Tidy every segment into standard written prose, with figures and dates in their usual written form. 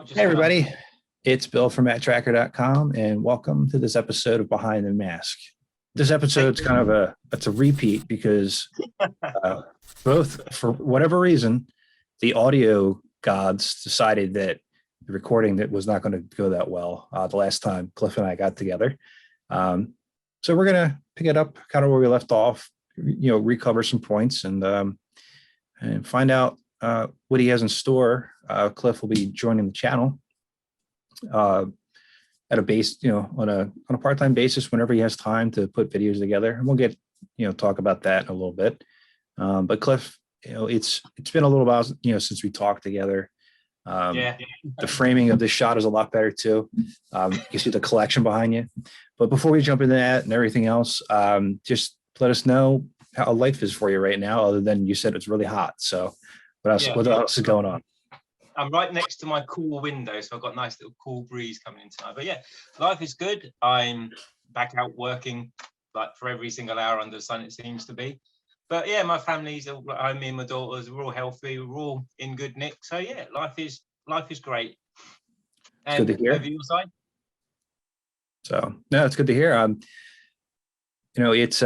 Hey everybody, it's Bill from Matt-Trakker.com, and welcome to this episode of Behind the Mask. This episode's kind of it's a repeat because both, for whatever reason, the audio gods decided that the recording that was not going to go that well the last time Cliff and I got together. So we're going to pick it up kind of where we left off, recover some points and find out what he has in store. Cliff will be joining the channel at a base, on a part-time basis whenever he has time to put videos together. And we'll get, talk about that in a little bit. But Cliff, it's been a little while, since we talked together. The framing of this shot is a lot better too. You see the collection behind you. But before we jump into that and everything else, just let us know how life is for you right now, other than you said it's really hot. So what else is going on? I'm right next to my cool window, so I've got a nice little cool breeze coming in tonight. But yeah, life is good. I'm back out working like for every single hour under the sun, it seems to be. But yeah, my family's, me and my daughters, we're all healthy, we're all in good nick. So yeah, life is great. And it's good to hear. Over your side? So no, it's good to hear. It's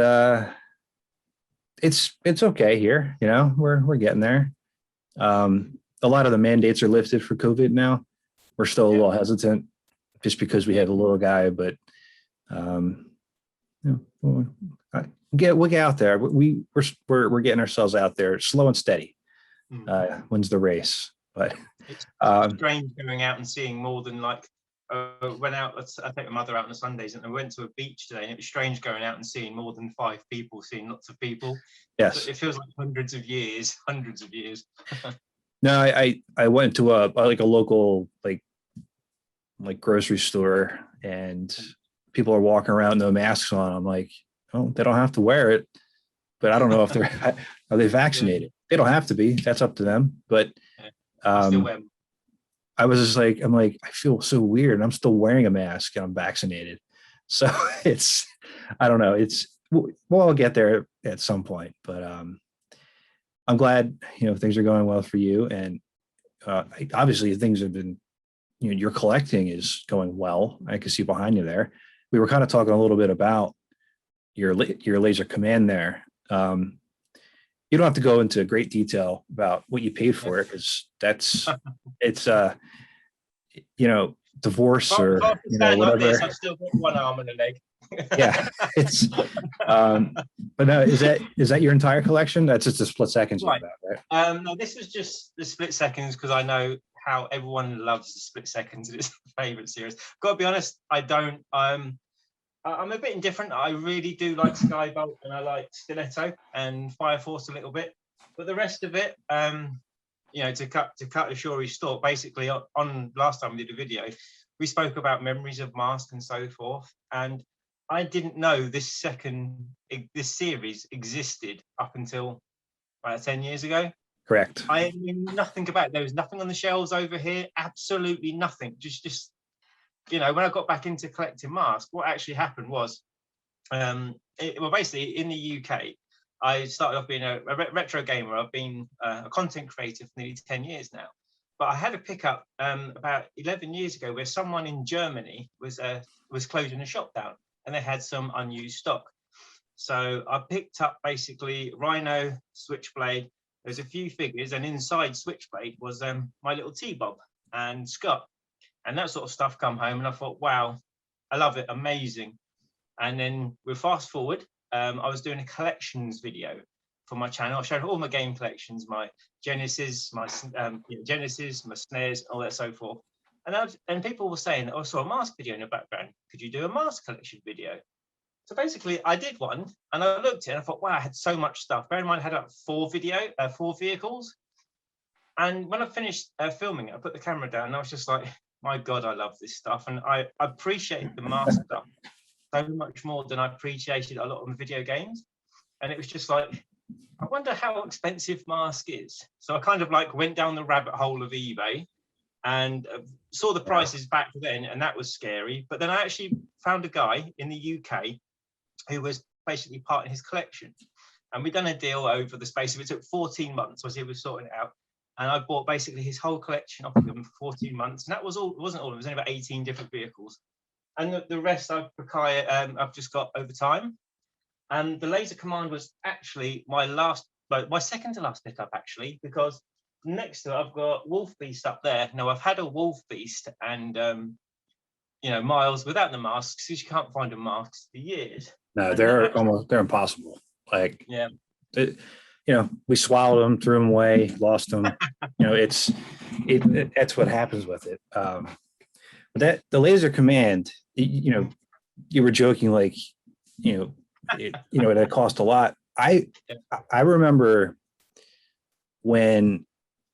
okay here. We're getting there. A lot of the mandates are lifted for COVID now. We're still a little hesitant just because we have a little guy, but we'll get out there. We're getting ourselves out there, slow and steady. Wins the race. But it's strange going out and seeing more than like went out. I take my mother out on Sundays, and I went to a beach today, and it was strange going out and seeing more than 5 people, seeing lots of people. Yes, it feels like hundreds of years. No, I went to a local like grocery store, and people are walking around no masks on. I'm like, oh, they don't have to wear it, but I don't know if are they vaccinated? They don't have to be. That's up to them. But I was just like, I feel so weird, and I'm still wearing a mask, and I'm vaccinated. So I don't know. We'll all get there at some point, but I'm glad, things are going well for you. And obviously things have been, your collecting is going well. I can see behind you there. We were kind of talking a little bit about your laser command there. You don't have to go into great detail about what you paid for it, because it's divorce or whatever. This, I've still got one arm and a leg. Yeah, it's but no, is that your entire collection? That's just the split seconds, right? No, this was just the split seconds because I know how everyone loves the split seconds. It's my favorite series. Got to be honest, I don't. I'm a bit indifferent. I really do like Skybolt, and I like Stiletto and Fire Force a little bit, but the rest of it, to cut a story short, basically on last time we did a video, we spoke about memories of Mask and so forth, and I didn't know this series existed up until about 10 years ago. Correct. I knew nothing about it. There was nothing on the shelves over here, absolutely nothing. Just when I got back into collecting masks, what actually happened was, basically in the UK, I started off being a retro gamer. I've been a content creator for nearly 10 years now. But I had a pickup about 11 years ago where someone in Germany was closing a shop down, and they had some unused stock. So I picked up basically Rhino, Switchblade. There's a few figures, and inside Switchblade was my little T-Bob and Scott. And that sort of stuff come home, and I thought, wow, I love it, amazing. And then we fast forward, I was doing a collections video for my channel. I showed all my game collections, my Genesis, my snares, all that so forth. And people were saying, I saw a mask video in the background. Could you do a mask collection video? So basically, I did one, and I looked at it, and I thought, wow, I had so much stuff. Bear in mind, I had like 4 vehicles. And when I finished filming it, I put the camera down, and I was just like, my God, I love this stuff. And I appreciate the mask stuff so much more than I appreciated a lot of the video games. And it was just like, I wonder how expensive mask is. So I kind of went down the rabbit hole of eBay and saw the prices back then, and that was scary. But then I actually found a guy in the UK who was basically part of his collection. And we'd done a deal over the space of, it took 14 months as he was sorting it out. and I bought basically his whole collection off of him for 14 months. And that was all. It wasn't all. It was only about 18 different vehicles, and the rest I've acquired. I've just got over time. And the Laser Command was actually my second to last pickup, actually, because next to it I've got Wolf Beast up there. Now I've had a Wolf Beast and Miles without the masks, because you can't find the masks for years. No, And they're impossible. Like, yeah, we swallowed them, threw them away, lost them. That's what happens with it. But the Laser Command, you were joking, like, it cost a lot. I remember when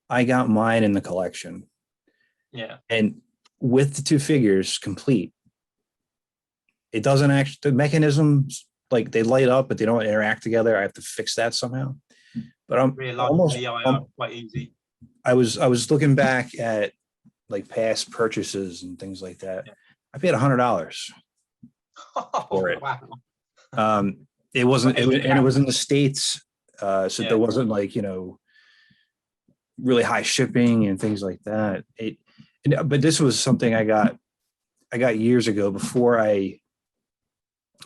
I got mine in the collection. Yeah. And with the two figures complete, it doesn't actually, the mechanisms, like, they light up, but they don't interact together. I have to fix that somehow. But I'm almost quite easy. I was looking back at like past purchases and things like that. Yeah. I paid $100 for it. Wow. It wasn't, and it was in the States, so there wasn't like really high shipping and things like that. But this was something I got years ago before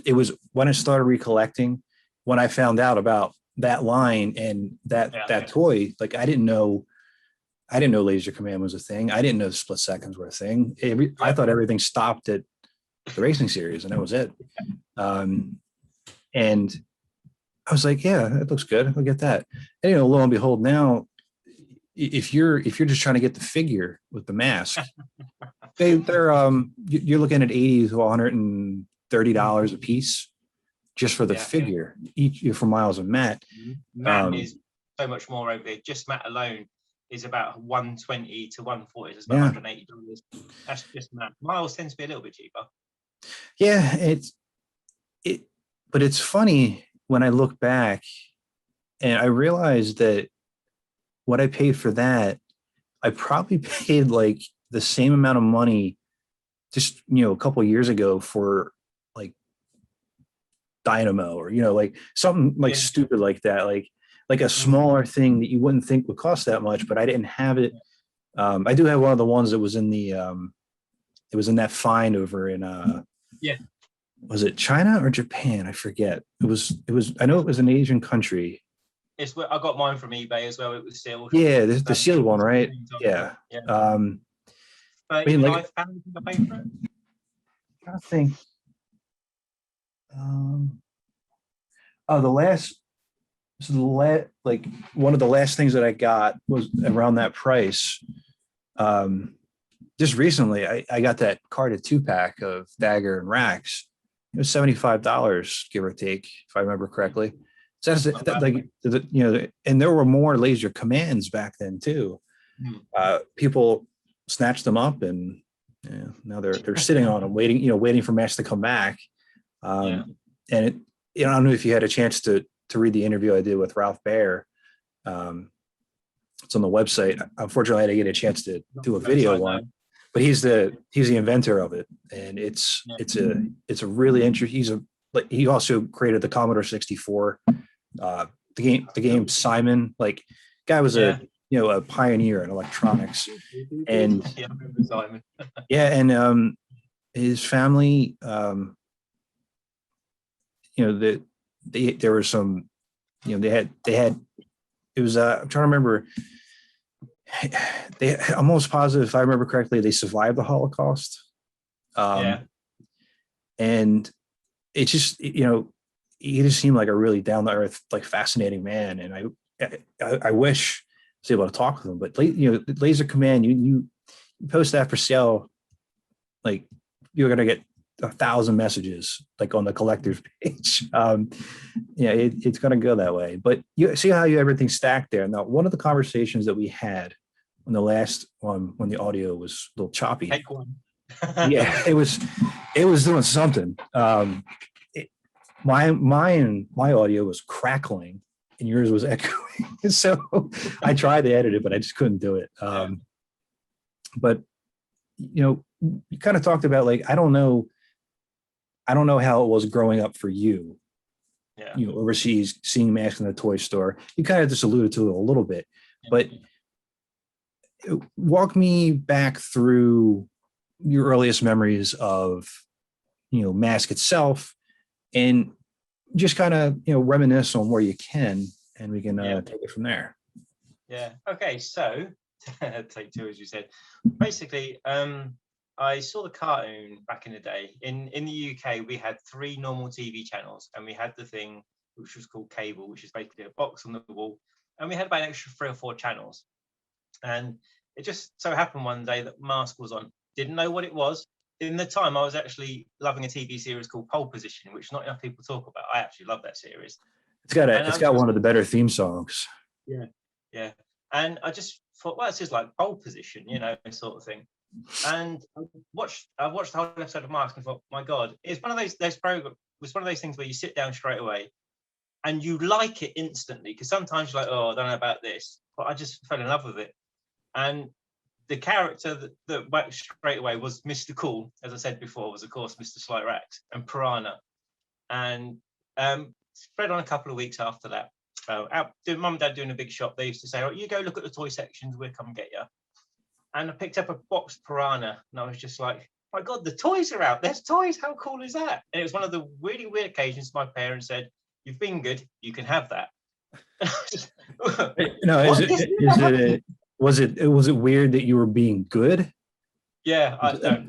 it was when I started recollecting, when I found out about that line and that toy. Like, I didn't know Laser Command was a thing. I didn't know split seconds were a thing. I thought everything stopped at the racing series and that was it. And I was like, yeah, that looks good. I'll get that. And lo and behold, now if you're just trying to get the figure with the mask, they're you're looking at $80 to $130 a piece just for the figure, each for Miles and Matt. Matt is so much more over there. Just Matt alone is about 120 to 140. It's about $180. That's just Matt. Miles tends to be a little bit cheaper. Yeah, but it's funny when I look back and I realized that what I paid for that, I probably paid like the same amount of money just, a couple of years ago for like Dynamo or, like something like stupid like that, like a smaller thing that you wouldn't think would cost that much, but I didn't have it. I do have one of the ones that was in it was in that find over in, was it China or Japan? I forget. It was, I know it was an Asian country. I got mine from eBay as well. It was sealed. Yeah, the sealed one, right? Yeah. I mean, like, I paid for it. I think. Like one of the last things that I got was around that price. Just recently, I got that carded 2-pack of Dagger and Rax. It was $75, give or take, if I remember correctly. So and there were more Laser Commands back then too. People snatched them up, and now they're sitting on them, waiting for Mash to come back. And I don't know if you had a chance to read the interview I did with Ralph Baer. It's on the website. Unfortunately, I didn't get a chance to do a video one, but he's the inventor of it, and it's a really interesting. He also created the Commodore 64. The game Simon, like, guy was a pioneer in electronics, and Simon. and his family, there were some, they had it was I'm trying to remember. I'm almost positive, if I remember correctly, they survived the Holocaust. And it just, he just seemed like a really down to earth, like, fascinating man. And I wish I was able to talk with him, but Laser Command, you post that for sale, like, you're going to get 1,000 messages, like, on the collector's page. It's going to go that way, but you see how everything's stacked there. Now, one of the conversations that we had on the last one, when the audio was a little choppy, it was doing something. My audio was crackling and yours was echoing. So I tried to edit it, but I just couldn't do it. But you kind of talked about, like, I don't know how it was growing up for you. Overseas, seeing Mask in the toy store. You kind of just alluded to it a little bit, but walk me back through your earliest memories of, Mask itself, and just kind of, reminisce on where you can, and we can take it from there. Yeah. Okay. So take two, as you said. Basically, I saw the cartoon back in the day. In the UK, we had 3 normal TV channels, and we had the thing which was called cable, which is basically a box on the wall, and we had about an extra 3 or 4 channels. And it just so happened one day that Mask was on. Didn't know what it was. In the time, I was actually loving a TV series called Pole Position, which not enough people talk about. I actually love that series. It's got one of the better theme songs. Yeah, yeah. And I just thought, well, it's just like Pole Position, sort of thing. And I watched the whole episode of Mask and thought, my God, it's one of those programs. It was one of those things where you sit down straight away and you like it instantly, because sometimes you're like, oh, I don't know about this, but I just fell in love with it. And the character that went straight away was Mr. Cool, as I said before, was of course Mr. Slyrax and Piranha. And spread on a couple of weeks after that. Mum and Dad doing a big shop, they used to say, oh, you go look at the toy sections, we'll come get you. And I picked up a boxed Piranha, and I was just like, my God, the toys are out. There's toys. How cool is that? And it was one of the really weird occasions my parents said, you've been good, you can have that. Was it weird that you were being good? Yeah.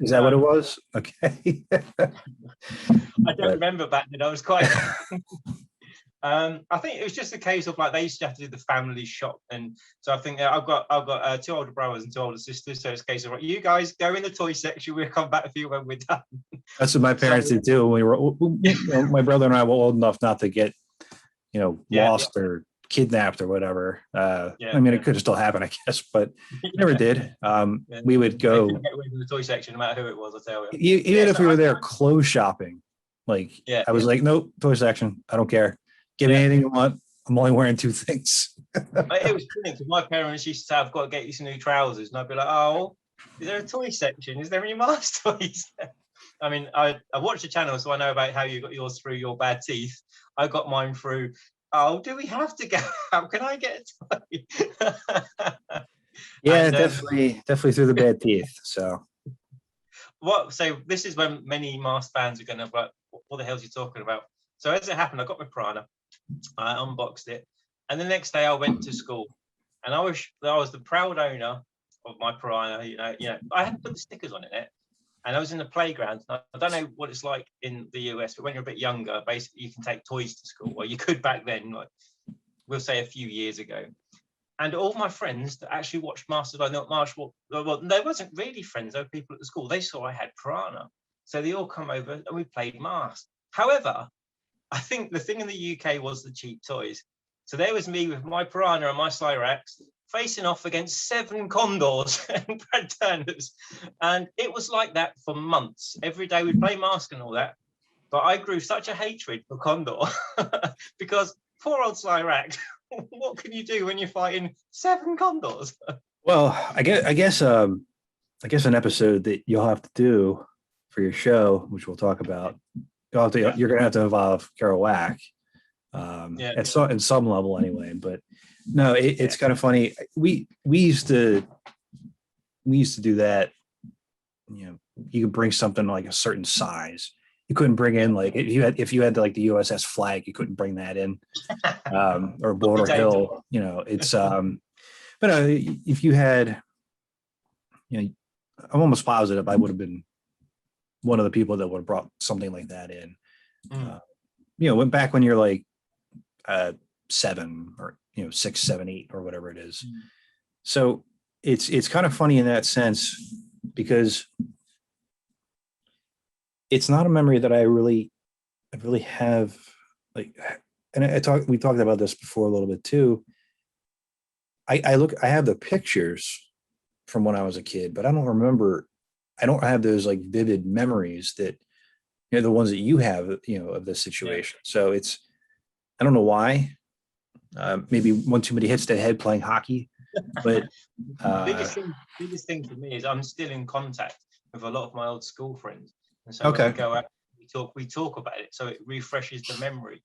Is that what it was? Okay. I don't remember back then. I was quite... I think it was just a case of like they used to have to do the family shop, and so I think I've got 2 older brothers and 2 older sisters, so it's a case of, right, you guys go in the toy section, we'll come back for you when we're done. That's what my parents did too. When we were, my brother and I were old enough not to get, lost or kidnapped or whatever. I mean, it could have still happened, I guess, but it never did. We would go get away from the toy section, no matter who it was. I tell you, even if we were there clothes shopping, like I was like, nope, toy section, I don't care. Give me anything you want. I'm only wearing 2 things. It was funny because my parents used to say, I've got to get you some new trousers. And I'd be like, oh, is there a toy section? Is there any Mask toys? I mean, I watched the channel, so I know about how you got yours through your bad teeth. I got mine through, oh, do we have to go? How can I get a toy? Yeah, definitely through the bad teeth. So this is when many Mask fans are going to be like, what the hell is he talking about? So as it happened, I got my Piranha. I unboxed it, and the next day I went to school, and I was the proud owner of my Piranha. I hadn't put the stickers on it, and I was in the playground. I don't know what it's like in the US, but when you're a bit younger, basically you can take toys to school. Well, you could back then, like we'll say a few years ago. And all my friends that actually watched Masters by Not Marshall, well, they wasn't really friends. They were people at the school. They saw I had Piranha, so they all come over and we played Mask. However, I think the thing in the UK was the cheap toys. So there was me with my Piranha and my Slyrax facing off against 7 Condors and Brad Turners. And it was like that for months. Every day we'd play Mask and all that. But I grew such a hatred for Condor because poor old Slyrax, what can you do when you're fighting 7 Condors? Well, I guess an episode that you'll have to do for your show, which we'll talk about, you're going to have to involve Kerouac in some level anyway. But no, it's kind of funny. We used to do that. You could bring something like a certain size. You couldn't bring in like if you had like the USS Flag, you couldn't bring that in, or Boulder Hill. It's but if you had, I'm almost positive I would have been one of the people that would have brought something like that in. Went back when you're like 7 or 6, 7, 8 or whatever it is. So it's kind of funny in that sense because it's not a memory that I really have, like, and we talked about this before a little bit too. I have the pictures from when I was a kid, but I don't have those like vivid memories that, the ones that you have, of this situation. So I don't know why, maybe one too many hits to the head playing hockey, but biggest thing for me is I'm still in contact with a lot of my old school friends. And so when we go out, we talk about it. So it refreshes the memory.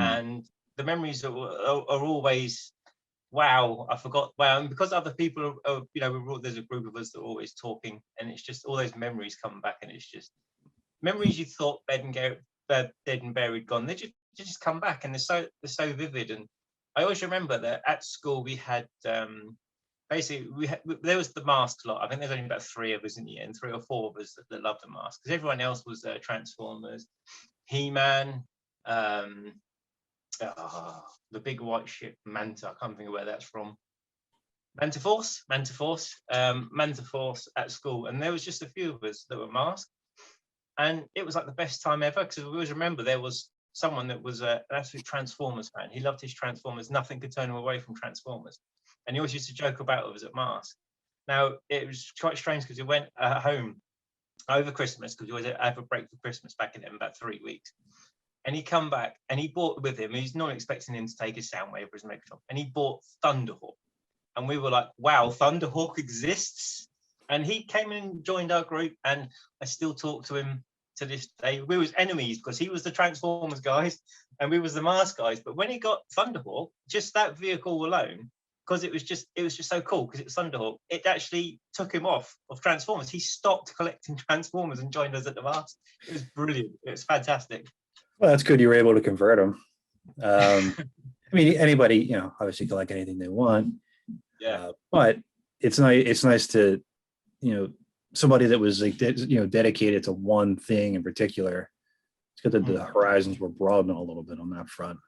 And the memories are always wow, I forgot. Wow, and because other people are there's a group of us that are always talking, and it's just all those memories come back, and it's just memories you thought dead and buried, gone. They just come back, and they're so vivid. And I always remember that at school we had basically there was the mask lot. I think there's only about 3 of us in the end, 3 or 4 of us that loved the mask, because everyone else was Transformers, He-Man, the big white ship Manta. I can't think of where that's from. Manta Force at school, and there was just a few of us that were masked, and it was like the best time ever, because we always remember there was someone that was an absolute Transformers fan. He loved his Transformers. Nothing could turn him away from Transformers. And he always used to joke about it was at mask. Now, it was quite strange because we went home over Christmas, because we always have a break for Christmas back in about 3 weeks. And he come back and he bought with him, he's not expecting him to take his Soundwave or his Megatron, and he bought Thunderhawk. And we were like, wow, Thunderhawk exists? And he came and joined our group, and I still talk to him to this day. We was enemies because he was the Transformers guys and we was the mask guys. But when he got Thunderhawk, just that vehicle alone, because it was just so cool because it was Thunderhawk, it actually took him off of Transformers. He stopped collecting Transformers and joined us at the mask. It was brilliant. It was fantastic. Well, that's good you were able to convert them. I mean, anybody, obviously can like anything they want. Yeah. But it's nice to, somebody that was like, dedicated to one thing in particular. It's good that the horizons were broadened a little bit on that front.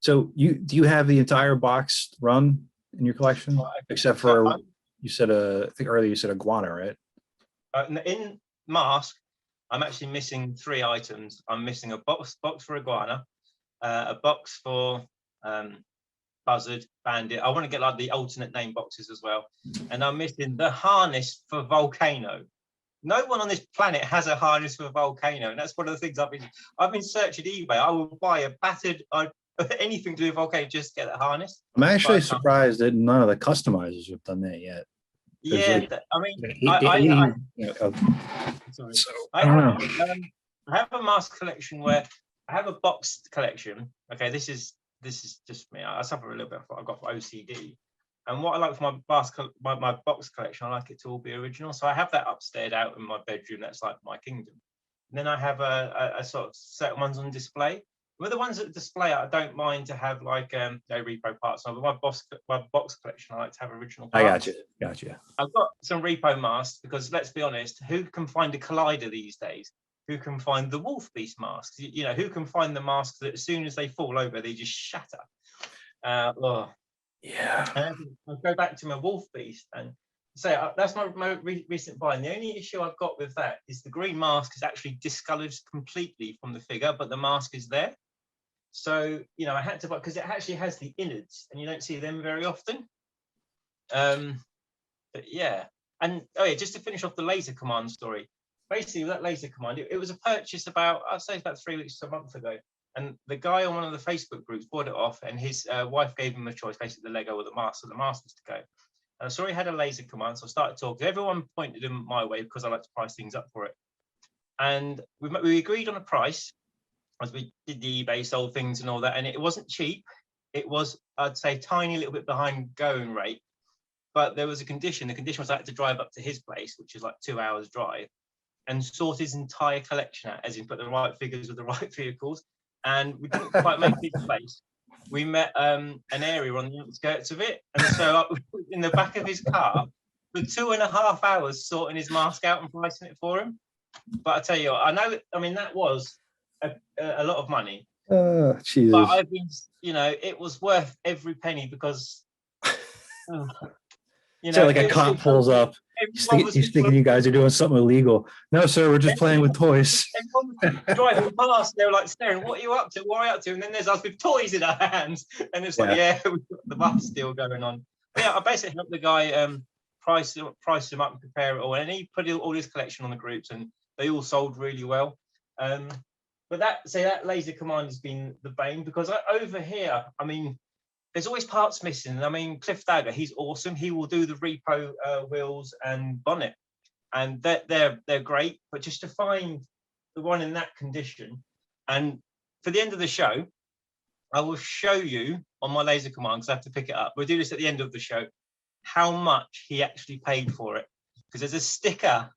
So do you have the entire box run in your collection, except for you said I think earlier you said Iguana, right? In mask, I'm actually missing 3 items. I'm missing a box for Iguana, a box for Buzzard, Bandit. I want to get like the alternate name boxes as well. And I'm missing the harness for Volcano. No one on this planet has a harness for Volcano, and that's one of the things I've been searching eBay. I will buy a battered anything to do with Volcano just to get that harness. I'm actually surprised that none of the customizers have done that yet. Yeah, sorry. So, I don't know. I have a mask collection where I have a boxed collection. Okay, this is just me. I suffer a little bit. I've got OCD, and what I like for my box collection, I like it to all be original. So I have that upstairs out in my bedroom. That's like my kingdom. And then I have a sort of certain ones on display. With the ones at display, I don't mind to have like no repo parts on. But my box collection, I like to have original parts. I got you. I've got some repo masks because let's be honest, who can find a Collider these days? Who can find the Wolf Beast masks? Who can find the masks that as soon as they fall over, they just shatter? Yeah. And I'll go back to my Wolf Beast and say that's my recent buy. And the only issue I've got with that is the green mask is actually discolored completely from the figure, but the mask is there. So, I had to buy, because it actually has the innards and you don't see them very often. But yeah. And just to finish off the Laser Command story, basically that Laser Command, it was a purchase I'd say about 3 weeks to a month ago. And the guy on one of the Facebook groups bought it off, and his wife gave him a choice, basically the Lego or the mask. So the mask was to go. And I saw he had a Laser Command, so I started talking. Everyone pointed him my way because I like to price things up for it. And we agreed on a price as we did the eBay, sold things and all that. And it wasn't cheap. It was, I'd say, tiny little bit behind going rate. But there was a condition. The condition was I had to drive up to his place, which is like 2 hours drive, and sort his entire collection out, as in put the right figures with the right vehicles. And we didn't quite make this place. We met an area on the outskirts of it. And so I was in the back of his car for 2.5 hours sorting his mask out and pricing it for him. But I tell you what, that was a lot of money. Jesus. But I've been, it was worth every penny because, so like a cop pulls up. He's thinking you guys are doing something illegal. No, sir, we're just playing with toys. Everyone was driving past, they were like staring, what are you up to? What are you up to? And then there's us with toys in our hands. And it's like, we've got the buff still going on. But I basically helped the guy price him up and prepare it all. And he put all his collection on the groups and they all sold really well. But that Laser Command has been the bane because over here, there's always parts missing. Cliff Dagger, he's awesome. He will do the repo wheels and bonnet, and they're great. But just to find the one in that condition, and for the end of the show, I will show you on my laser command, because I have to pick it up. We'll do this at the end of the show, how much he actually paid for it. Because there's a sticker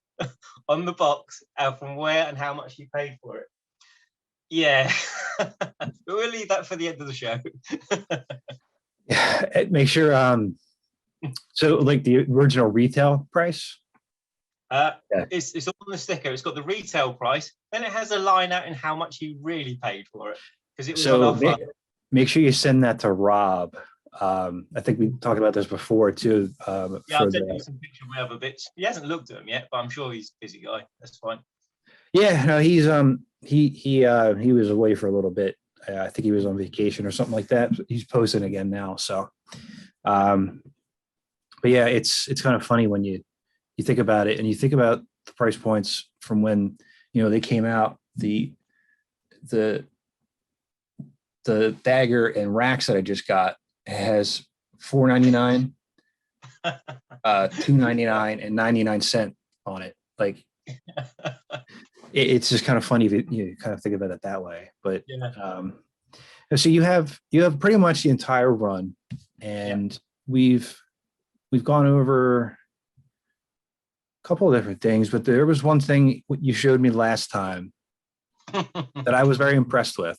on the box from where and how much he paid for it. Yeah. We'll leave that for the end of the show. Yeah, make sure. So like the original retail price. It's on the sticker. It's got the retail price. Then it has a line out in how much he really paid for it, because it was on offer. Make sure you send that to Rob. I think we talked about this before too. I'll send you some pictures of my other bits. He hasn't looked at them yet, but I'm sure he's a busy guy. That's fine. Yeah, no, he's he was away for a little bit. I think he was on vacation or something like that. He's posting again now. So, but yeah, it's kind of funny when you think about it and you think about the price points from when they came out. The dagger and racks that I just got has $4.99, $2.99, and 99 cents on it. Like it's just kind of funny if you kind of think about it that way. But so you have pretty much the entire run, and we've gone over a couple of different things, but there was one thing you showed me last time that I was very impressed with.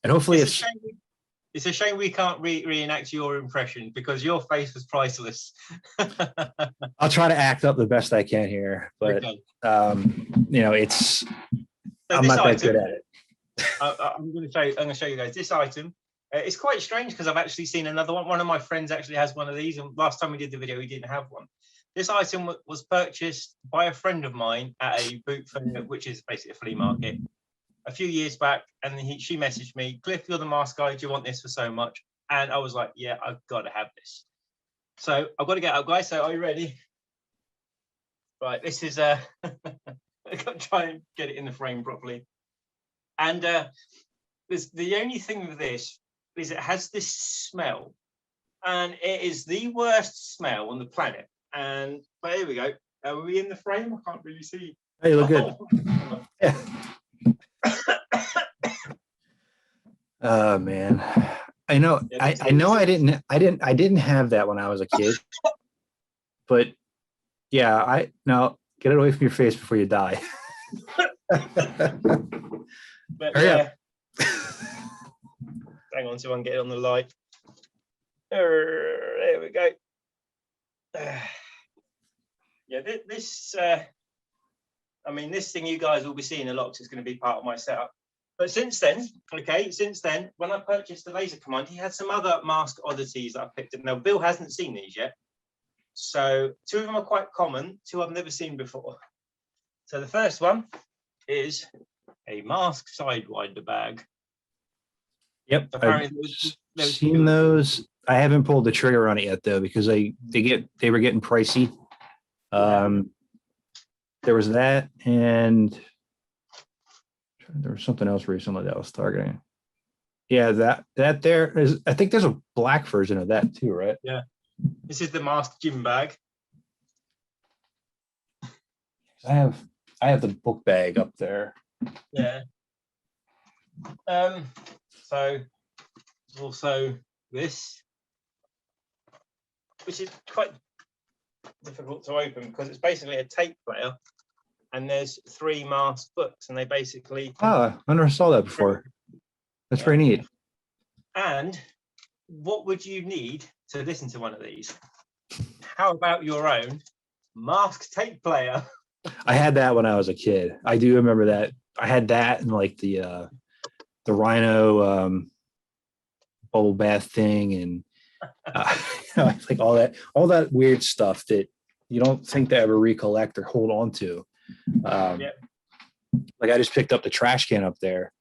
And hopefully it's a shame we can't reenact your impression, because your face was priceless. I'll try to act up the best I can here, but it's I'm not that good at it. I'm going to show you guys this item. It's quite strange because I've actually seen another one. One of my friends actually has one of these, and last time we did the video, he didn't have one. This item was purchased by a friend of mine at a boot fair, which is basically a flea market, a few years back, and she messaged me, Cliff, you're the mask guy, do you want this for so much? And I was like, yeah, I've got to have this. So I've got to get out, guys. So are you ready? Right, this is I've got to try and get it in the frame properly. And the only thing with this is it has this smell, and it is the worst smell on the planet. But here we go. Are we in the frame? I can't really see. Hey, you look good. Yeah. Oh man, I know. I know. I didn't have that when I was a kid. But yeah, no, get it away from your face before you die. But hang on, so I can get it on the light. There we go. Yeah, this. I mean, this thing you guys will be seeing a lot because it's going to be part of my setup. But since then, when I purchased the laser command, he had some other mask oddities that I picked up. Now, Bill hasn't seen these yet. So 2 of them are quite common, 2 I've never seen before. So the first one is a mask sidewinder bag. Yep, I've seen those. I haven't pulled the trigger on it yet though, because they were getting pricey. There was that, and there was something else recently that I was targeting. Yeah, that there is. I think there's a black version of that too, right? Yeah. This is the mask gym bag. I have the book bag up there. Yeah. So also this, which is quite difficult to open because it's basically a tape player, and there's 3 mask books, and they basically. I never saw that before. That's pretty neat. And what would you need to listen to one of these? How about your own mask tape player? I had that when I was a kid. I do remember that. I had that and like the Rhino bubble bath thing, and like all that weird stuff that you don't think to ever recollect or hold on to. Like I just picked up the trash can up there.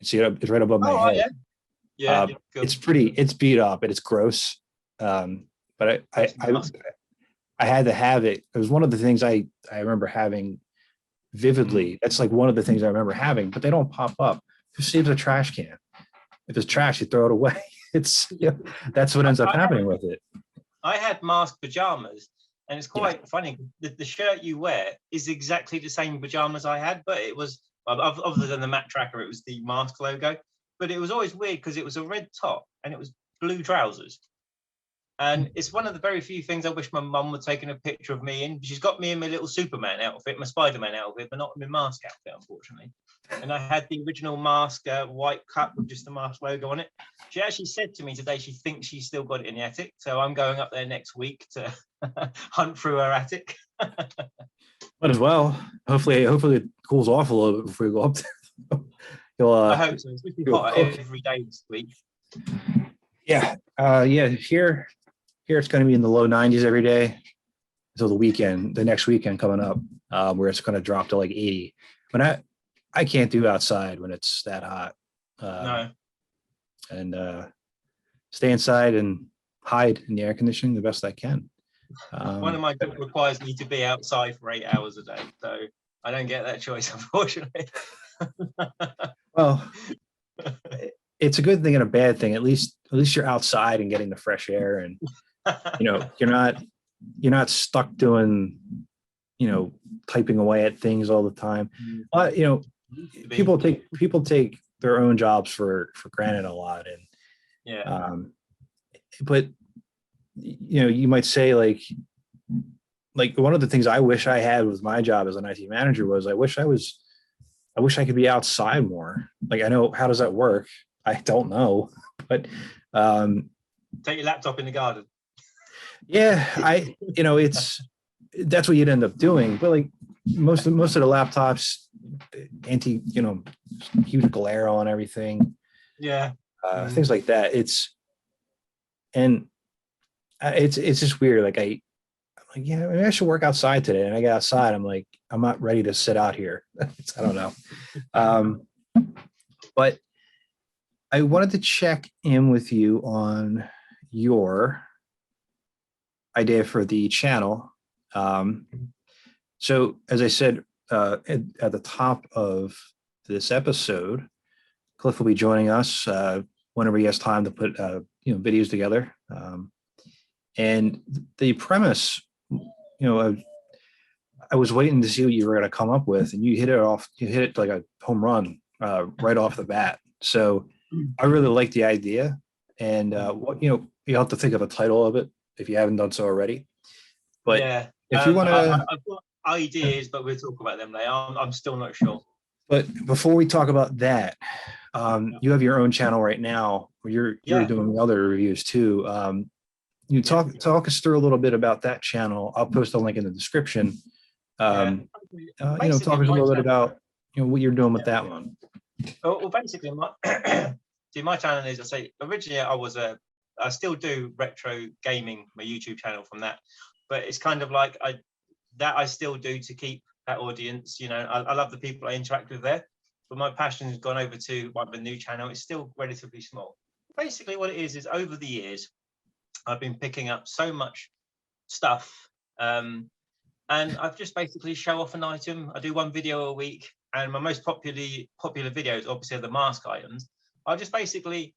See it? It's right above my head. Yeah. It's beat up and it's gross. But I had to have it. It was one of the things I remember having vividly. That's like one of the things I remember having, but they don't pop up. Who saves a trash can? If it's trash, you throw it away. That's what ends up happening with it. I had mask pajamas, and it's quite funny. The shirt you wear is exactly the same pajamas I had, but it was, other than the Matt-Trakker, it was the mask logo. but it was always weird because it was a red top and it was blue trousers. And it's one of the very few things I wish my mum would taken a picture of me in. She's got me in my little Superman outfit, my Spider-Man outfit, but not my mask outfit, unfortunately. And I had the original mask, white cut with just the mask logo on it. She actually said to me today she thinks she's still got it in the attic. So I'm going up there next week to hunt through her attic. Might as well. Hopefully it cools off a little bit before we go up there. You'll, I hope so. It's supposed to be hot every day this week. Yeah. Here it's going to be in the low 90s every day until the next weekend coming up, where it's going to drop to like 80. But I can't do outside when it's that hot. No. And stay inside and hide in the air conditioning the best I can. One of my jobs requires me to be outside for 8 hours a day, so I don't get that choice, unfortunately. Well, it's a good thing and a bad thing. At least you're outside and getting the fresh air, and you're not stuck doing, typing away at things all the time. But people take their own jobs for granted a lot, and yeah. But you might say like one of the things I wish I had with my job as an IT manager was I wish I could be outside more. Like, I know, how does that work? I don't know, but take your laptop in the garden. Yeah, that's what you'd end up doing. But like most of the laptops, huge glare on everything. Yeah. Things like that. It's just weird. Like I'm like, yeah, maybe I should work outside today. And I get outside, I'm like, I'm not ready to sit out here. I don't know. But I wanted to check in with you on your idea for the channel. So as I said at the top of this episode, Cliff will be joining us whenever he has time to put videos together. And the premise, I was waiting to see what you were going to come up with, and you hit it like a home run right off the bat. So I really like the idea, and you'll have to think of a title of it if you haven't done so already. But yeah, if you want to, I've got ideas, but we'll talk about them later. I'm still not sure. But before we talk about that, you have your own channel right now where you're doing other reviews too. You talk us through a little bit about that channel. I'll post a link in the description. Talk us a little bit about what you're doing with that one. Well, basically, my channel is, I say, originally I still do retro gaming, my YouTube channel from that, but it's kind of like I still do to keep that audience. I love the people I interact with there, but my passion has gone over to the new channel. It's still relatively small. Basically, what it is over the years, I've been picking up so much stuff, and I've just basically show off an item. I do one video a week, and my most popular videos obviously are the mask items. I'll just basically,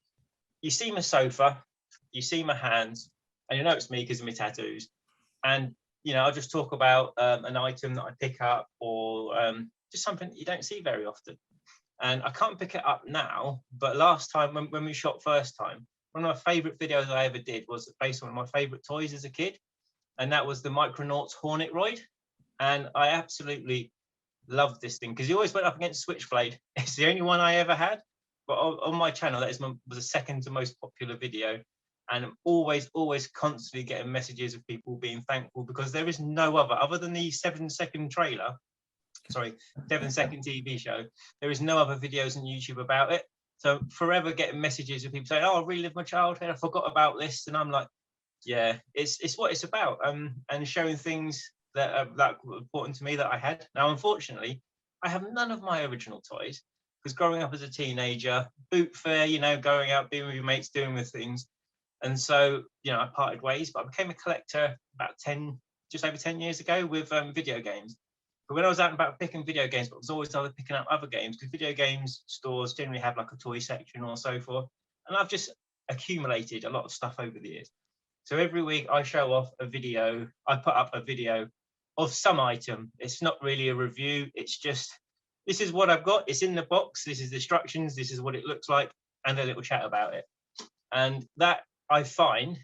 you see my sofa, you see my hands, and you know it's me because of my tattoos. And I'll just talk about an item that I pick up, or just something that you don't see very often. And I can't pick it up now, but last time when we shot first time, one of my favorite videos I ever did was based on one of my favorite toys as a kid, and that was the Micronauts Hornet Roid. And I absolutely loved this thing because he always went up against Switchblade. It's the only one I ever had, but on my channel that was the second to most popular video, and I'm always constantly getting messages of people being thankful because there is no other than the 7-second trailer, 7-second TV show. There is no other videos on YouTube about it. So forever getting messages of people saying, "Oh, I relived my childhood. I forgot about this," and I'm like, "Yeah, it's what it's about." And showing things that were important to me that I had. Now, unfortunately, I have none of my original toys because growing up as a teenager, boot fair, going out, being with your mates, doing with things, and so I parted ways. But I became a collector about just over 10 years ago with video games. But when I was out and about picking video games, but I was always either picking up other games because video games stores generally have like a toy section or so forth. And I've just accumulated a lot of stuff over the years. So every week I show off a video. I put up a video of some item. It's not really a review. It's just, this is what I've got. It's in the box. This is the instructions. This is what it looks like. and a little chat about it. And that, I find,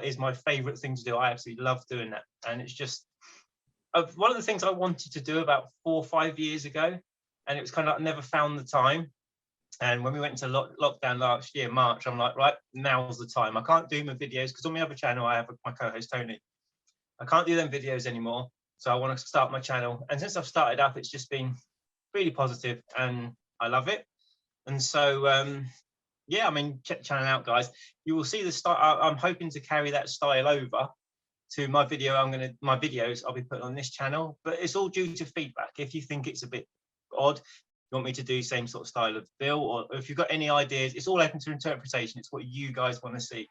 is my favorite thing to do. I absolutely love doing that. And it's just one of the things I wanted to do about 4 or 5 years ago, and it was kind of like I never found the time. And when we went into lockdown last year, March, I'm like, right, now's the time. I can't do my videos because on my other channel, I have my co-host, Tony. I can't do them videos anymore. So I want to start my channel. And since I've started up, it's just been really positive and I love it. And so, yeah, I mean, check the channel out, guys. You will see the style. I'm hoping to carry that style over to my video. My videos I'll be putting on this channel, but it's all due to feedback. If you think it's a bit odd, you want me to do same sort of style of Bill, or if you've got any ideas, it's all open to interpretation. It's what you guys want to see,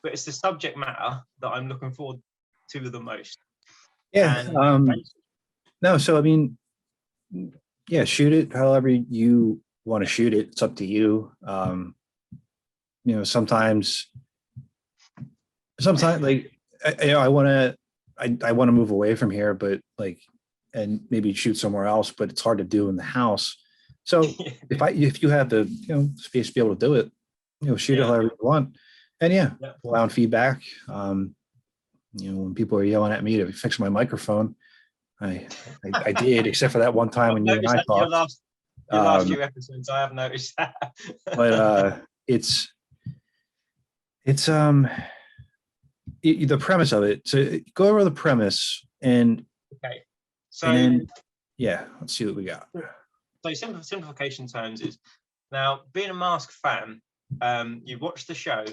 but it's the subject matter that I'm looking forward to the most. Yeah. No, so I mean, yeah, shoot it however you want to shoot it. It's up to you. You know, sometimes like I want to move away from here, but like, and maybe shoot somewhere else, but it's hard to do in the house. So if you have the space to be able to do it, shoot it however you want. And allowing feedback. When people are yelling at me to fix my microphone, I did, except for that one time when you and I talked. Your last few episodes, I have noticed that. But it's the premise of it. So go over the premise and okay. So and then, let's see what we got. So simplification terms is, now being a Mask fan, you watch the show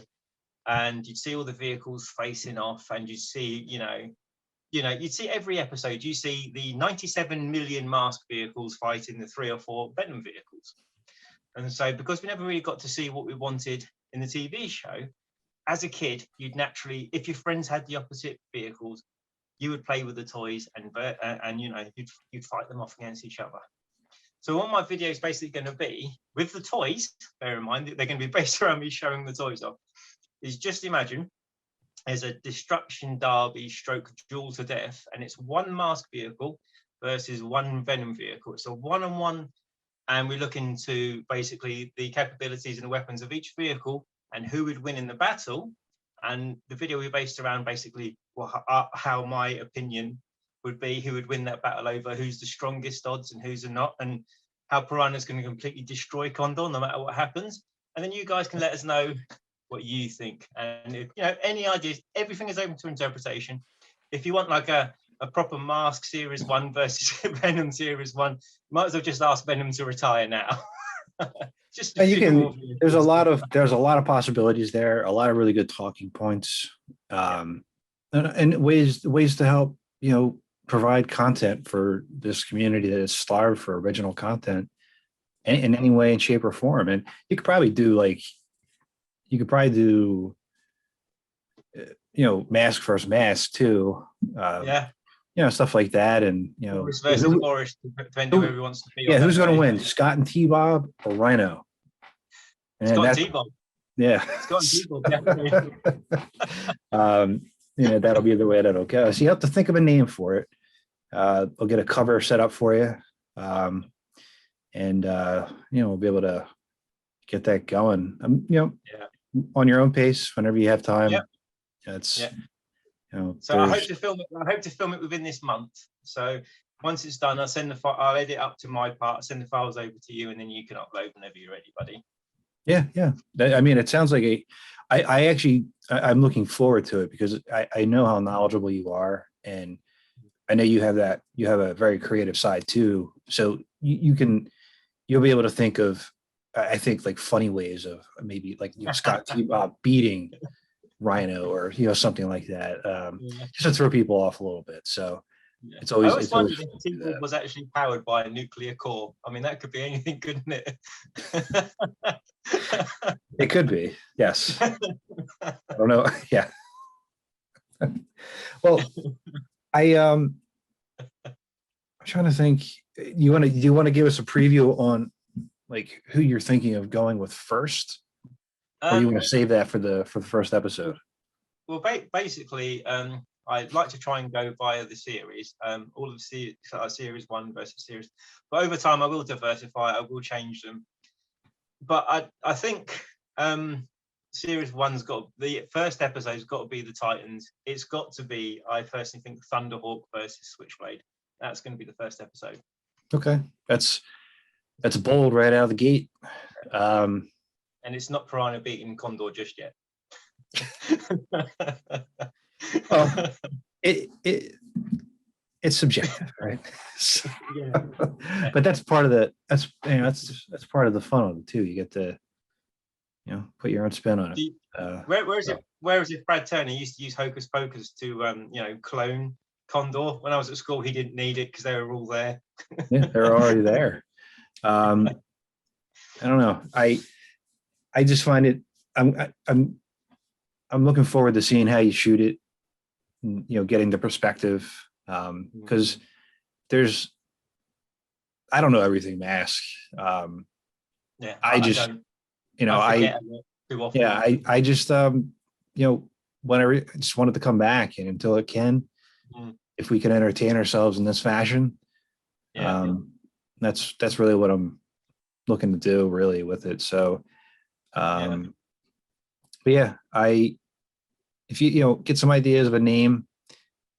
and you'd see all the vehicles facing off, and you see, you'd see every episode, you see the 97 million Mask vehicles fighting the 3 or 4 Venom vehicles. And so because we never really got to see what we wanted in the TV show, as a kid, you'd naturally, if your friends had the opposite vehicles, you would play with the toys and you'd fight them off against each other. So what my video is basically going to be with the toys, bear in mind that they're going to be based around me showing the toys off, is just imagine there's a destruction derby stroke duel to death, and it's one Mask vehicle versus one Venom vehicle. It's a one-on-one, and we look into basically the capabilities and the weapons of each vehicle and who would win in the battle. And the video will be based around basically how my opinion would be, who would win that battle over, who's the strongest odds and who's not, and how Piranha's going to completely destroy Condor no matter what happens. And then you guys can let us know what you think. And if any ideas, everything is open to interpretation. If you want like a proper Mask Series 1 versus Venom Series 1, might as well just ask Venom to retire now. Just and you can. There's a lot of possibilities there. A lot of really good talking points, and ways to help provide content for this community that is starved for original content in any way, in shape, or form. And you could probably do mask versus mask too. Stuff like that, and Boris versus Boris, depending who wants to be. Yeah, who's going to win, Scott and T-Bob or Rhino? Scott and T-Bob. Yeah, Scott and T-Bob, definitely. That'll be the way that'll go. So you have to think of a name for it. I'll get a cover set up for you, and we'll be able to get that going. On your own pace, whenever you have time. So I hope to film it within this month. So once it's done, I'll edit up to my part, send the files over to you, and then you can upload whenever you're ready, buddy. Yeah. I mean, it sounds like I'm looking forward to it because I know how knowledgeable you are, and I know you have a very creative side too. So you'll be able to think of, I think, like funny ways of maybe like Scott T-Bob beating Rhino or something like that, just to throw people off a little bit. So it's always. I always wondered if T-Bob was actually powered by a nuclear core. I mean, that could be anything, couldn't it? It could be, yes. I don't know. Yeah. Well, I'm trying to think. Do you want to give us a preview on like who you're thinking of going with first? Or you want to save that for the first episode? Well, basically, I'd like to try and go via the series, all of series 1 versus series. But over time, I will diversify. I will change them. But I think Series one's the first episode's got to be the Titans. It's got to be, I personally think, Thunderhawk versus Switchblade. That's going to be the first episode. Okay, that's bold right out of the gate. And it's not Piranha beating Condor just yet. Well, it's subjective, right? Yeah. But that's part of that's part of the fun of it too. You get to put your own spin on it. Whereas if Brad Turner used to use Hocus Pocus to clone Condor when I was at school, he didn't need it because they were all there. Yeah, they're already there. I don't know. I just find it. I'm looking forward to seeing how you shoot it. Getting the perspective, because I don't know everything Mask. Yeah, I just whenever I just wanted to come back, and until it can, if we can entertain ourselves in this fashion, that's really what I'm looking to do really with it. So, but yeah, if you get some ideas of a name,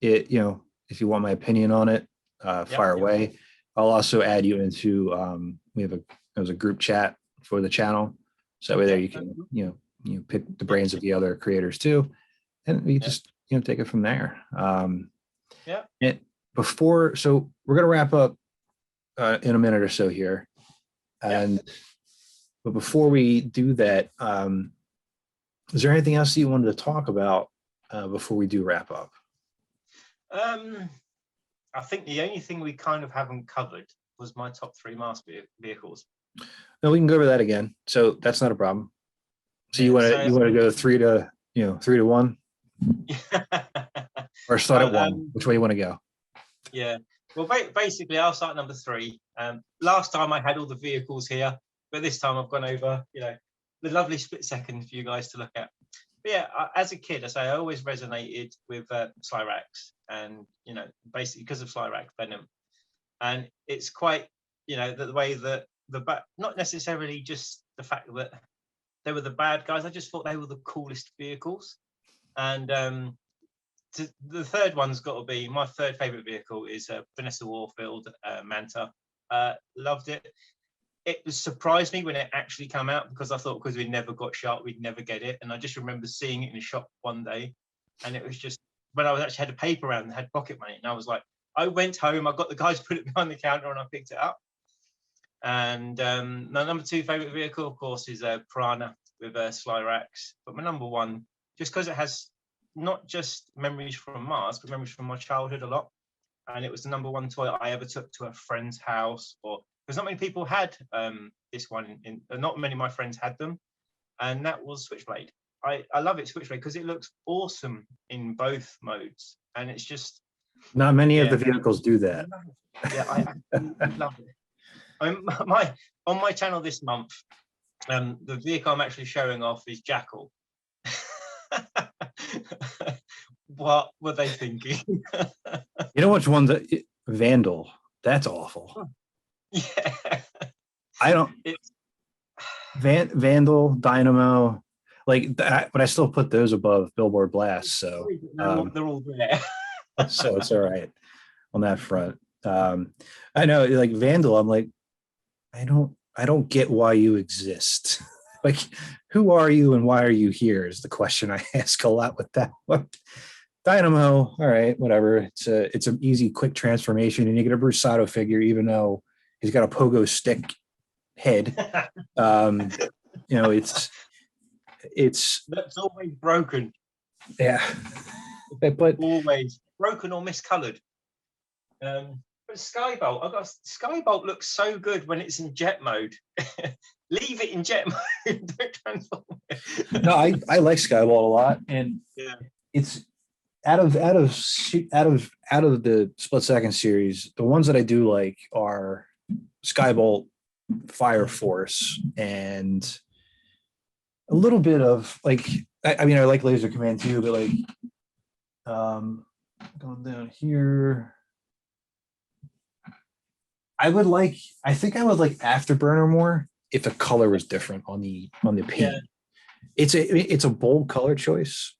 if you want my opinion on it, fire away. I'll also add you into there's a group chat for the channel, so there you can pick the brains of the other creators too, and we just take it from there. And so we're gonna wrap up in a minute or so here, but before we do that, is there anything else that you wanted to talk about before we do wrap up? I think the only thing we kind of haven't covered was my top 3 Mask vehicles. No, we can go over that again. So that's not a problem. So you want to go 3 to 1, or start at 1? Which way you want to go? Yeah. Well, basically, I'll start number 3. Last time I had all the vehicles here, but this time I've gone over, the lovely split second for you guys to look at. But yeah, as a kid, I always resonated with Slyrax, and basically because of Slyrax Venom, and it's quite the way that not necessarily just the fact that they were the bad guys. I just thought they were the coolest vehicles, and the third one's got to be my third favorite vehicle is Vanessa Warfield Manta. Loved it. It surprised me when it actually came out, because I thought because we never got shot, we'd never get it. And I just remember seeing it in a shop one day, and it was just when I was actually had a paper round and had pocket money, and I was like, I went home, I got the guys to put it behind the counter, and I picked it up. And my number 2 favorite vehicle, of course, is Piranha with Slyrax. But my number 1, just because it has not just memories from Mars, but memories from my childhood a lot. And it was the number 1 toy I ever took to a friend's house, because not many people had this one. Not many of my friends had them, and that was Switchblade. I love it, Switchblade, because it looks awesome in both modes, and it's just not many of the vehicles do that. Yeah, I love it. On my channel this month, the vehicle I'm actually showing off is Jackal. What were they thinking? You know which one? Vandal. That's awful. Yeah. I don't. Vandal, Dynamo, like that, but I still put those above Billboard Blast. So they're all there. So it's all right on that front. I know, like Vandal, I'm like, I don't get why you exist. Like, who are you and why are you here is the question I ask a lot with that one. Dynamo, all right, whatever. It's an easy, quick transformation, and you get a Brusado figure, even though he's got a pogo stick head. It's that's always broken. Yeah, but always broken or miscolored. But Skybolt, Skybolt looks so good when it's in jet mode. Leave it in jet mode. Don't transform it. No, I like Skybolt a lot, and it's out of the split second series. The ones that I do like are Skybolt, Fire Force, and a little bit of like. I mean, I like Laser Command too, but like, going down here. I think I would like Afterburner more if the color was different on the paint. it's a bold color choice.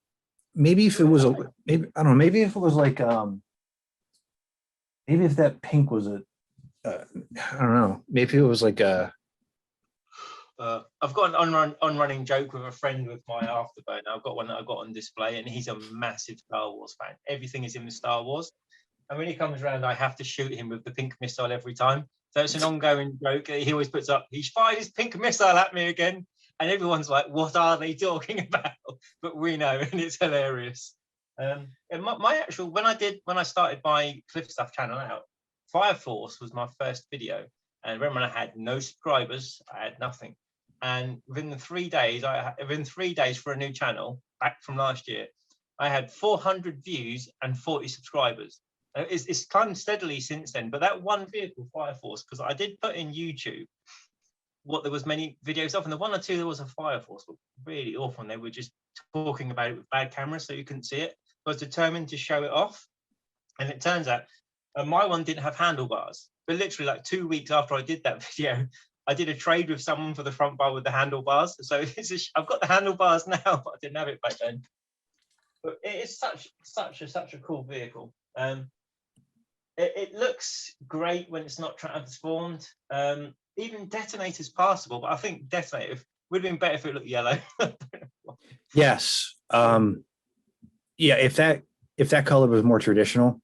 Maybe if it was maybe I don't know, maybe if it was like maybe if that pink was I don't know, maybe it was like a I've got an on-running joke with a friend with my Afterburner. I've got one that I got on display, and he's a massive Star Wars fan. Everything is in the Star Wars. And when he comes around, I have to shoot him with the pink missile every time. So it's an ongoing joke. He always puts up, he's fired his pink missile at me again. And everyone's like, what are they talking about? But we know, and it's hilarious. And my actual, when I started my Cliff Stuff channel out, Fire Force was my first video. And remember, I had no subscribers, I had nothing. And within 3 days, within 3 days for a new channel, back from last year, I had 400 views and 40 subscribers. It's climbed steadily since then, but that one vehicle, Fire Force, because I did put in YouTube what there was many videos of, and the one or two there was a Fire Force, but really awful, and they were just talking about it with bad cameras, so you couldn't see it. I was determined to show it off, and it turns out my one didn't have handlebars, but literally like 2 weeks after I did that video, I did a trade with someone for the front bar with the handlebars. So I've got the handlebars now, but I didn't have it back then. But it is such a cool vehicle. It looks great when it's not transformed. Even Detonator's passable, but I think Detonator would have been better if it looked yellow. yes. Yeah, if that color was more traditional,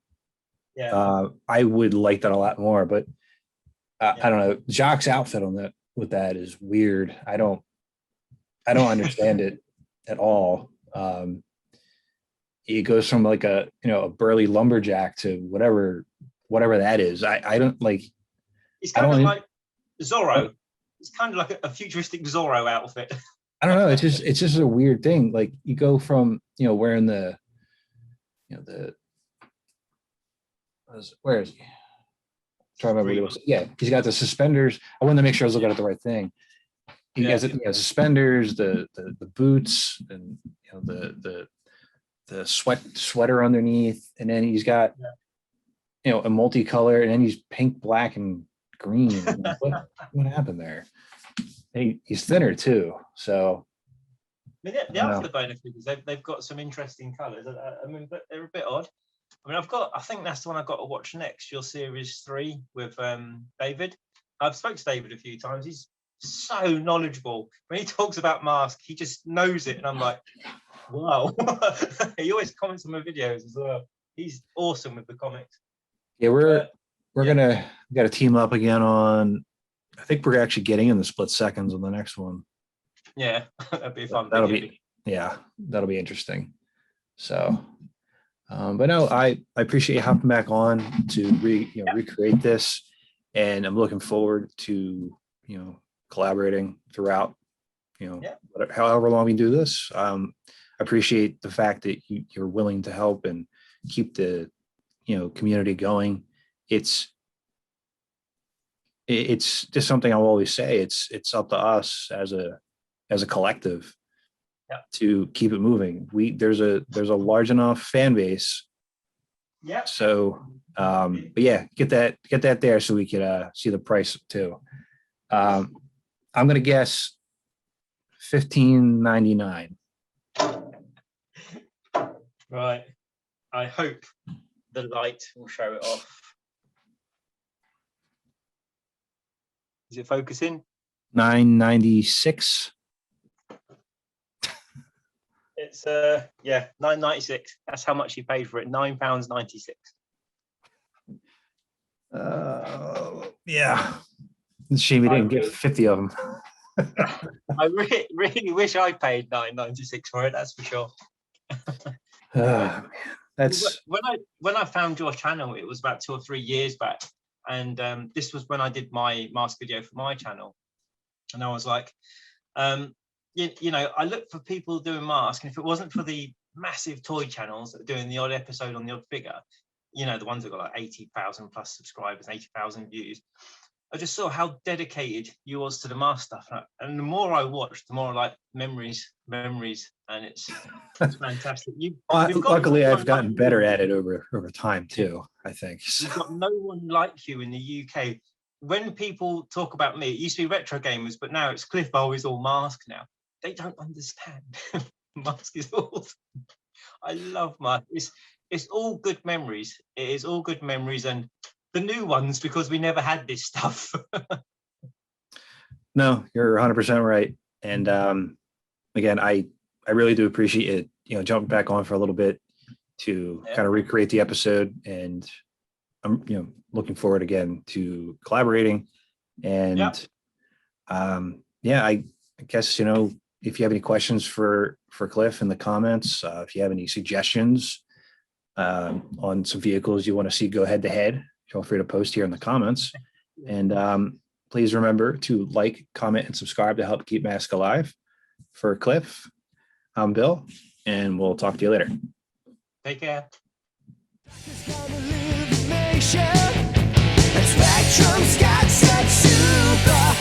yeah, I would like that a lot more. But I don't know. Jacques' outfit on that with that is weird. I don't understand it at all. It goes from like a burly lumberjack to whatever that is. I don't like. It's kind of like Zorro. It's kind of like a futuristic Zorro outfit. I don't know. It's just a weird thing. Like you go from wearing the where is he? Try to remember what he looks like. Yeah, he's got the suspenders. I wanted to make sure I was looking at the right thing. He has suspenders, the boots, and the sweater underneath, and then he's got a multicolor, and then he's pink, black, and green. What happened there? He's thinner too, so. I mean, the Afterburner figures, they've got some interesting colors. I mean, but they're a bit odd. I mean, I think that's the one I've got to watch next, your series 3 with David. I've spoken to David a few times. He's so knowledgeable. When he talks about masks, he just knows it. And I'm like, wow. He always comments on my videos as well. He's awesome with the comics. Yeah, we're got to team up again on, I think we're actually getting in the split seconds on the next one. Yeah, that'd be fun. That'll be interesting. So, but no, I appreciate you hopping back on to recreate this, and I'm looking forward to collaborating throughout however long we do this. I appreciate the fact that you're willing to help and keep the community going. It's just something I'll always say. It's up to us as a collective to keep it moving. There's a large enough fan base. Yeah. So, but yeah, get that there so we could see the price too. I'm gonna guess $15.99. Right. I hope the light will show it off. Is it focusing? $9.96. It's $9.96. That's how much you paid for it. £9.96. Yeah. It's a shame we didn't get 50 of them. I really wish I paid $9.96 for it. That's for sure. That's when I found your channel. It was about 2 or 3 years back, and this was when I did my mask video for my channel, and I was like, I look for people doing masks, and if it wasn't for the massive toy channels that are doing the odd episode on the odd figure, the ones that got like 80,000 plus subscribers, 80,000 views, I just saw how dedicated you was to the mask stuff, and the more I watched, the more like memories, and it's fantastic. Luckily, I've gotten better at it over time too. I think you've got no one like you in the UK. When people talk about me, it used to be retro gamers, but now it's Cliff Bowl is all mask now. they don't understand. Musk is awesome. I love Musk. It's all good memories. It is all good memories, and the new ones because we never had this stuff. No, you're 100% right. And again, I really do appreciate it. Jumping back on for a little bit to kind of recreate the episode, and I'm looking forward again to collaborating. And I guess if you have any questions for Cliff in the comments, if you have any suggestions on some vehicles you want to see go head to head, feel free to post here in the comments. And please remember to like, comment, and subscribe to help keep Mask alive. For Cliff, I'm Bill, and we'll talk to you later. Take care. Spectrum's got such super